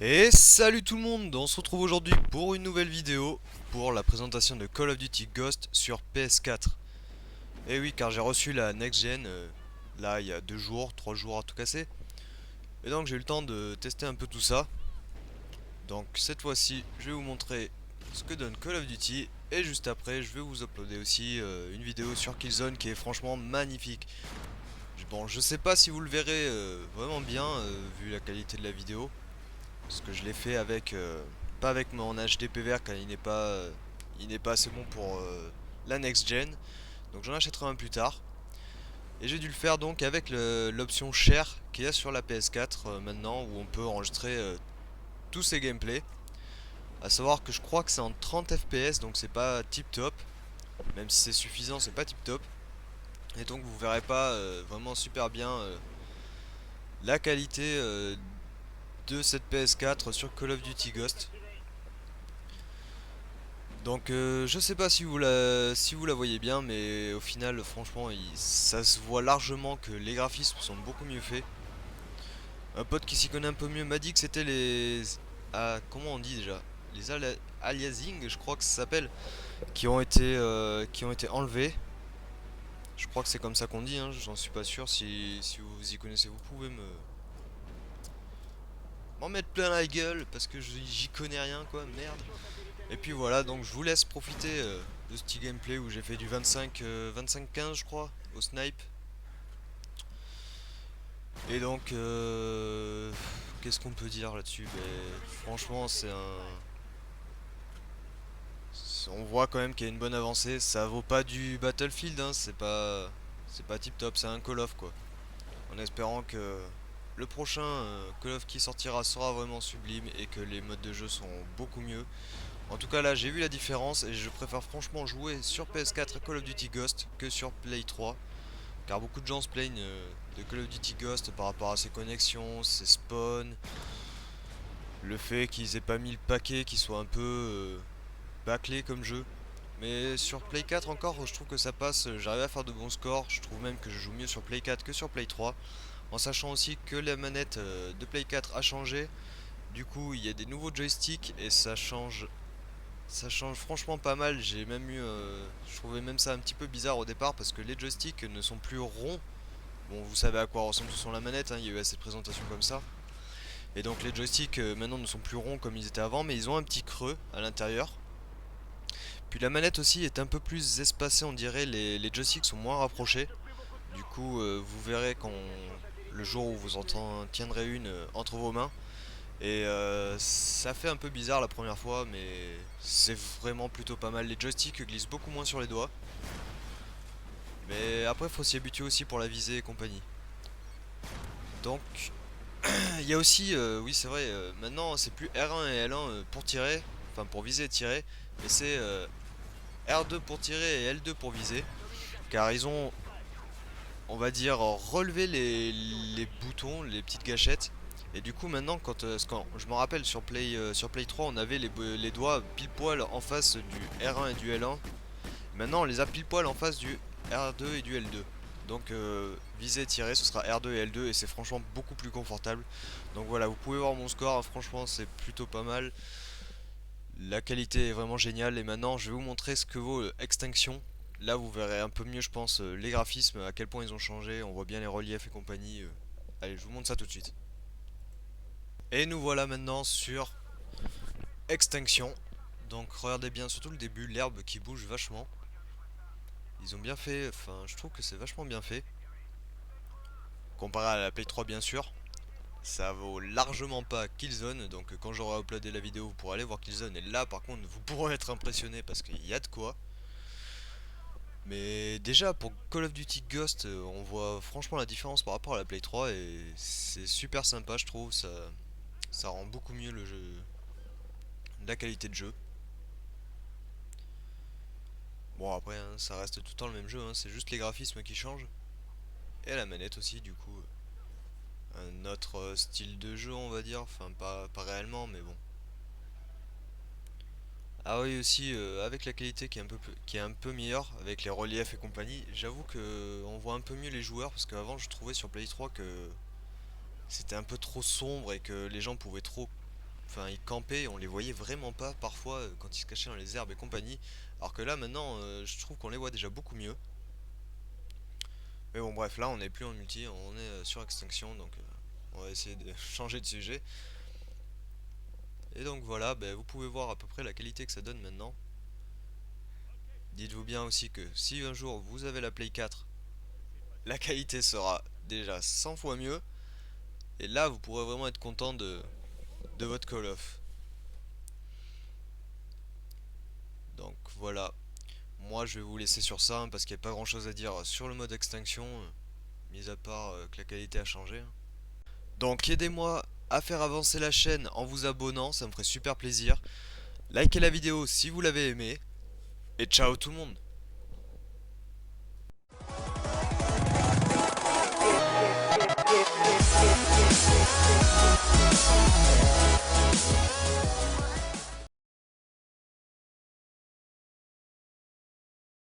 Et salut tout le monde, on se retrouve aujourd'hui pour une nouvelle vidéo pour la présentation de Call of Duty Ghost sur PS4. Et oui, car j'ai reçu la next gen là il y a 2 jours, 3 jours à tout casser. Et donc j'ai eu le temps de tester un peu tout ça. Donc cette fois-ci, je vais vous montrer ce que donne Call of Duty. Et juste après, je vais vous uploader aussi une vidéo sur Killzone qui est franchement magnifique. Bon, je sais pas si vous le verrez vraiment bien vu la qualité de la vidéo. Parce que je l'ai fait avec pas avec mon HD PVR car il n'est pas assez bon pour la next gen. Donc j'en achèterai un plus tard. Et j'ai dû le faire donc avec l'option share qu'il y a sur la PS4 maintenant où on peut enregistrer tous ses gameplays. À savoir que je crois que c'est en 30 FPS donc c'est pas tip top. Même si c'est suffisant, c'est pas tip top. Et donc vous verrez pas vraiment super bien la qualité de cette PS4 sur Call of Duty Ghost. Donc je sais pas si vous la voyez bien, mais au final franchement ça se voit largement que les graphismes sont beaucoup mieux faits. Un pote qui s'y connaît un peu mieux m'a dit que c'était les... Ah, comment on dit déjà? Les aliasing, je crois que ça s'appelle, qui ont été enlevés. Je crois que c'est comme ça qu'on dit, hein, j'en suis pas sûr. Si vous y connaissez, vous pouvez m'en mettre plein la gueule parce que j'y connais rien quoi, merde. Et puis voilà, donc je vous laisse profiter de ce petit gameplay où j'ai fait du 25-15 je crois, au snipe. Et donc, qu'est-ce qu'on peut dire là-dessus? Franchement, on voit quand même qu'il y a une bonne avancée. Ça vaut pas du Battlefield, hein, c'est pas tip top, c'est un Call of quoi. En espérant que le prochain Call of qui sortira sera vraiment sublime et que les modes de jeu sont beaucoup mieux. En tout cas là j'ai vu la différence et je préfère franchement jouer sur PS4 Call of Duty Ghost que sur Play 3. Car beaucoup de gens se plaignent de Call of Duty Ghost par rapport à ses connexions, ses spawns, le fait qu'ils aient pas mis le paquet, qu'il soit un peu bâclé comme jeu. Mais sur Play 4 encore, je trouve que ça passe, j'arrive à faire de bons scores, je trouve même que je joue mieux sur Play 4 que sur Play 3, en sachant aussi que la manette de Play 4 a changé, du coup il y a des nouveaux joysticks et ça change franchement pas mal. J'ai même eu, je trouvais même ça un petit peu bizarre au départ parce que les joysticks ne sont plus ronds. Bon, vous savez à quoi ressemble sur la manette, hein, il y a eu assez de présentations comme ça. Et donc les joysticks maintenant ne sont plus ronds comme ils étaient avant, mais ils ont un petit creux à l'intérieur. Puis la manette aussi est un peu plus espacée, on dirait, les joysticks sont moins rapprochés. Du coup, vous verrez quand le jour où vous en tiendrez une entre vos mains. Et ça fait un peu bizarre la première fois, mais c'est vraiment plutôt pas mal. Les joysticks glissent beaucoup moins sur les doigts. Mais après, faut s'y habituer aussi pour la visée et compagnie. Donc, il y a aussi, oui c'est vrai, maintenant c'est plus R1 et L1 pour tirer, enfin pour viser et tirer, mais c'est R2 pour tirer et L2 pour viser, car ils ont, on va dire, relevé les boutons, les petites gâchettes, et du coup maintenant quand je me rappelle sur Play 3 on avait les doigts pile poil en face du R1 et du L1, maintenant on les a pile poil en face du R2 et du L2. Donc viser et tirer ce sera R2 et L2 et c'est franchement beaucoup plus confortable. Donc voilà, vous pouvez voir mon score, hein, franchement c'est plutôt pas mal. La qualité est vraiment géniale et maintenant je vais vous montrer ce que vaut Extinction. Là vous verrez un peu mieux je pense les graphismes, à quel point ils ont changé, on voit bien les reliefs et compagnie. Allez, je vous montre ça tout de suite. Et nous voilà maintenant sur Extinction. Donc regardez bien surtout le début, l'herbe qui bouge vachement. Ils ont bien fait, enfin je trouve que c'est vachement bien fait. Comparé à la Play 3 bien sûr. Ça vaut largement pas Killzone, donc quand j'aurai uploadé la vidéo vous pourrez aller voir Killzone et là par contre vous pourrez être impressionné parce qu'il y a de quoi. Mais déjà pour Call of Duty Ghost on voit franchement la différence par rapport à la Play 3 et c'est super sympa je trouve, ça rend beaucoup mieux le jeu, la qualité de jeu. Bon après hein, ça reste tout le temps le même jeu, hein, c'est juste les graphismes qui changent. Et la manette aussi du coup. Un autre style de jeu on va dire, enfin pas réellement mais bon. Ah oui aussi avec la qualité qui est un peu meilleure avec les reliefs et compagnie, j'avoue que on voit un peu mieux les joueurs parce qu'avant je trouvais sur Play 3 que c'était un peu trop sombre et que les gens pouvaient trop enfin ils campaient, on les voyait vraiment pas parfois quand ils se cachaient dans les herbes et compagnie. Alors que là maintenant, je trouve qu'on les voit déjà beaucoup mieux. Mais bon bref, là on n'est plus en multi, on est sur extinction, donc on va essayer de changer de sujet. Et donc voilà, ben, vous pouvez voir à peu près la qualité que ça donne maintenant. Dites-vous bien aussi que si un jour vous avez la Play 4, la qualité sera déjà 100 fois mieux. Et là, vous pourrez vraiment être content de votre Call of. Donc voilà. Moi, je vais vous laisser sur ça hein, parce qu'il n'y a pas grand chose à dire sur le mode extinction, mis à part que la qualité a changé, hein. Donc aidez-moi à faire avancer la chaîne en vous abonnant, ça me ferait super plaisir. Likez la vidéo si vous l'avez aimé. Et ciao tout le monde!